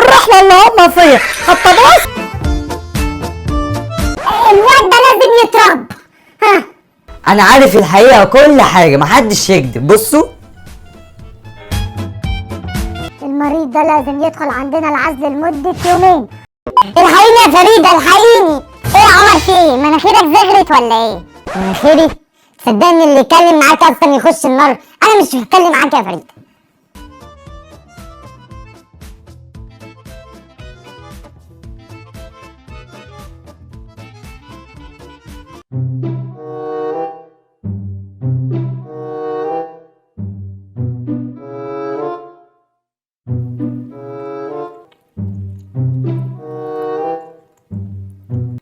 الرحله اللي هم فيها حتى بص. الواد ده لازم يترب. ها انا عارف الحقيقه وكل حاجه، محدش يكذب. بصوا المريض ده لازم يدخل عندنا العزل لمدة يومين. الحقيني يا فريدة الحقيني. ايه يا عمر في ايه؟ مناخيرك زغرت ولا ايه؟ مناخيري؟ صدقني اللي يتكلم معاك اصلا يخش النار. انا مش هتكلم معاك يا فريدة.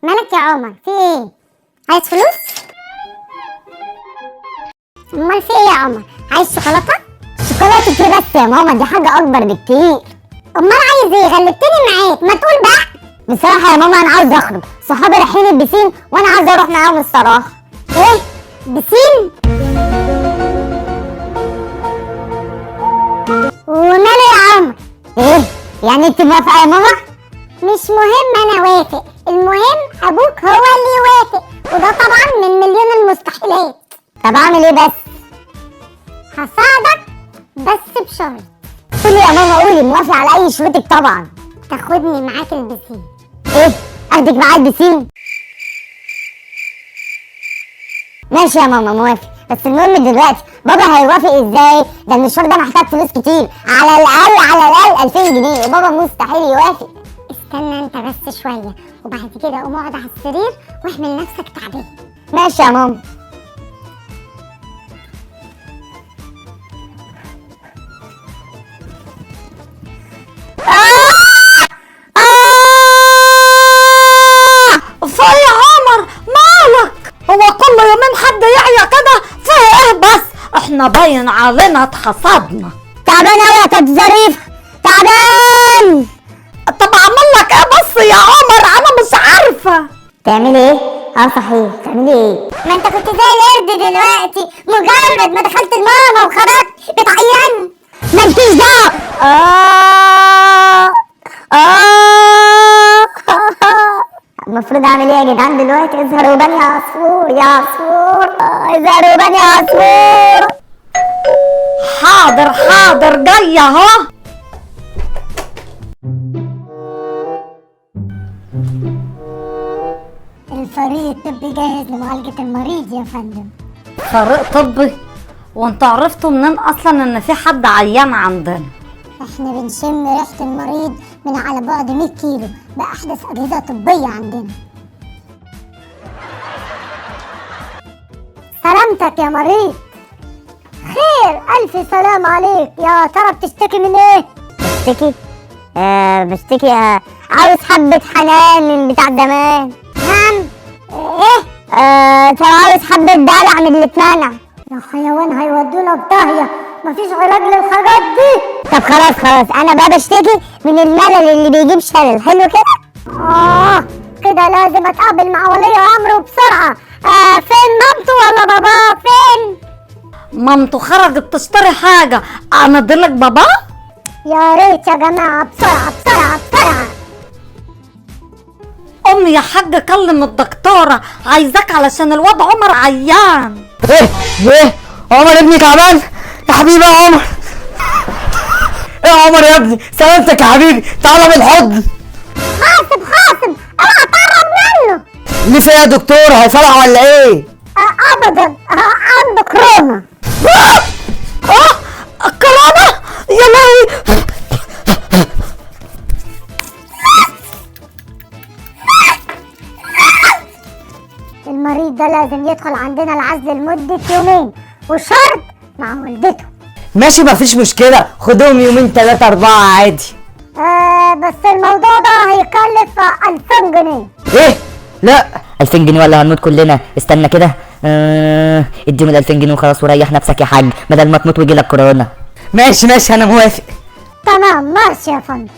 مالك يا عمر في ايه؟ عايز فلوس؟ امال في ايه يا عمر؟ عايز شوكولاته؟ شوكولاته ايه بس يا ماما؟ دي حاجه اكبر بكتير. امال عايز ايه؟ غلبتني معاك، ما تقول بقى. بصراحه يا ماما انا عاوز اخرج، صحابي رايحين البسين وانا عاوز اروح معاهم الصراحه. ايه؟ بسين؟ وماله يا عمر؟ ايه؟ يعني انت موافقه يا ماما؟ مش مهم انا وافق، المهم ابوك هو اللي يوافق، وده طبعا من مليون المستحيلات. طب اعمل ايه بس؟ هساعدك بس بشرط. قولي يا ماما قولي، موافقه على اي شروطك طبعا. تاخدني معاك البسين. ايه؟ اخدك معاك البسين؟ ماشي يا ماما موافق، بس المهم دلوقتي بابا هيوافق ازاي؟ ده المشوار ده محتاج فلوس كتير، على الاقل 2000 جنيه، وبابا مستحيل يوافق. استنى انت بس شويه، وبعد كده قوم اقعد على السرير واحمل نفسك تعبان. ماشي يا ماما. في يا عمر مالك؟ هو كل يومين حد يعيا كده؟ في ايه بس؟ احنا باين علينا اتحصدنا. تعبان قوي يا كابتن ظريف، تعبان. طب اعمل لك ايه بس يا عمر؟ انا مش عارفه. تعملي ايه؟ صحيح تعملي ايه؟ ما انت كنت زي القرد دلوقتي، مجرد ما دخلت الماما وخرجت بتعيني. مالكيش دعوه. المفروض اعمل ايه يا جدعان دلوقتي؟ اظهروا بني عصفور يا عصفور، اظهروا بني عصفور. حاضر جايه اهو. الفريق الطبي جاهز لمعالجة المريض يا فندم. فريق طبي؟ وانتوا عرفتوا منين اصلا ان في حد عيان عندنا؟ احنا بنشم ريحة المريض من على بعد 100 كيلو بأحدث أجهزة طبية عندنا. سلامتك يا مريض. خير، ألف سلام عليك. يا ترى بتشتكي من ايه؟ بشتكي؟ بشتكي عاوز حبة حنان من بتاع زمان. نعم؟ ايه؟ ترى عاوز حبة دلع من اللي اتمنع. يا حيوان هيودونا بطاهية، مفيش علاج للحاجات دي. طب خلاص انا بقى بشتكي من الملل اللي بيجيب شلل، حلو كده؟ كده لازم اتقابل مع ولي امره بسرعة. فين مامته ولا باباه فين؟ مامته خرجت تشتري حاجة، انا اديلك بابا؟ يا ريت يا جماعة، بسرعة. امي يا حاج كلم الدكتورة، عايزاك علشان الواد عمر عيان. ايه عمر ابني تعبان يا حبيبي يا عمر. ايه يا عمر يا ابني؟ سلامتك يا حبيبي، تعالى بالحضن. حاسب اوعى تقرب منه. ليه في يا دكتور؟ هيفرع ولا ايه؟ ابدا، عنده كورونا. كورونا يا لهوي. المريض ده لازم يدخل عندنا العزل لمدة يومين، وشرط مع والدته. ماشي مفيش مشكلة، خدهم يومين 3 4 عادي. بس الموضوع ده هيكلف 2000 جنيه. ايه؟ لا 2000 جنيه ولا هنموت كلنا؟ استنى كده، اديهم ال 2000 جنيه وخلاص وريح نفسك يا حاج، بدل ما تموت ويجي لك كورونا. ماشي انا موافق. تمام ماشي يا فندم.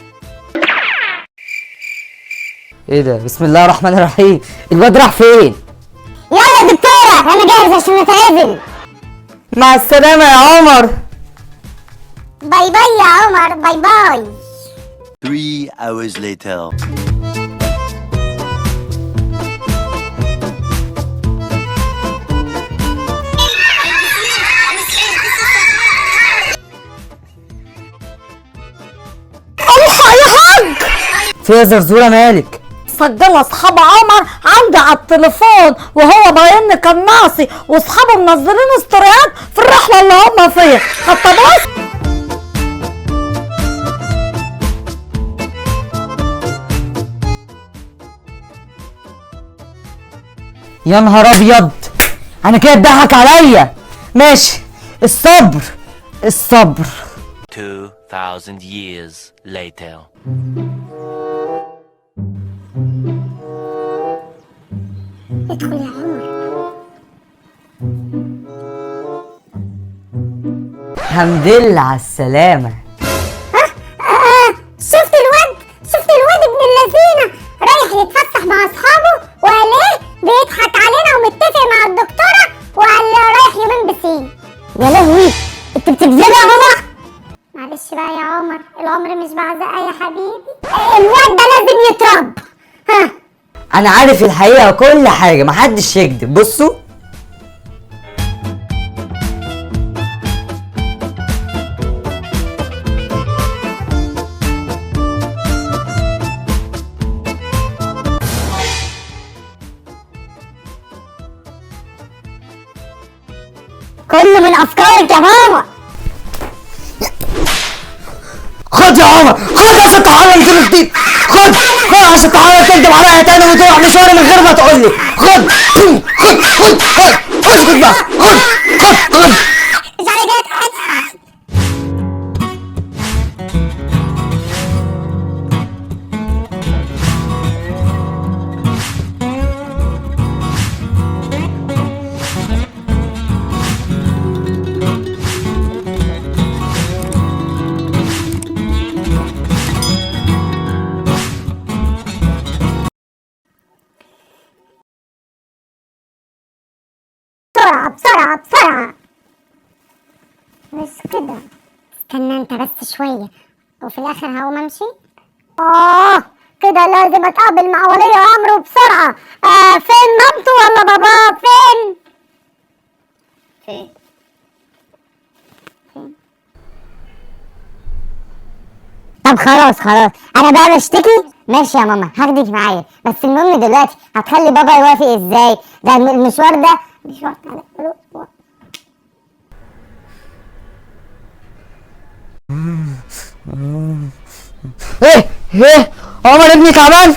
ايه ده؟ بسم الله الرحمن الرحيم. الواد راح فين؟ يلا يا دكتورة انا جاهز عشان نتقابل. مع السلامة يا عمر. باي باي يا عمر، باي باي. 3 hours later. الحق يا حاج. في يا زرزوره مالك؟ سجل اصحاب عمر عندي على التليفون وهو باين كان ناصي، واصحابه منزلين ستوريات في الرحله اللي هم فيها. حتى بص يا نهار ابيض، انا كده اتضحك عليا. ماشي، الصبر الصبر. 2000 years later. ادخل يا عمر. الحمد لله على السلامه. شفت الواد ابن اللذينه رايح يتفسح مع اصحابه وقال ايه بيضحك علينا ومتفق مع الدكتوره وقال رايح يومين بسين. يا لهوي انت بتكذبي يا ماما. معلش بقى يا عمر، العمر مش بعزقه يا حبيبي. الواد ده لازم يترب. ها انا عارف الحقيقه وكل حاجه، محدش يكذب. بصوا كله من افكارك يا ماما. خد يا عمر، خد عشان تحاول تكذب جديد. خد عشان تحاول تكذب عليا تاني وتروح مشوار من غير ما تقول لي. خد اسكت بقى. خد مش على كده تضحك. بسرعة بس كده. استنى انت بس شوية وفي الاخر هقوم امشي. كده لازم اتقابل مع ولي امره بسرعة. فين مامته ولا باباه؟ فين؟ طب خلاص انا بقى بشتكي. ماشي يا ماما هاخدك معايا، بس المهم دلوقتي هتخلي بابا يوافق ازاي؟ ده المشوار ده مشوار ايه عمر ابني تعبان.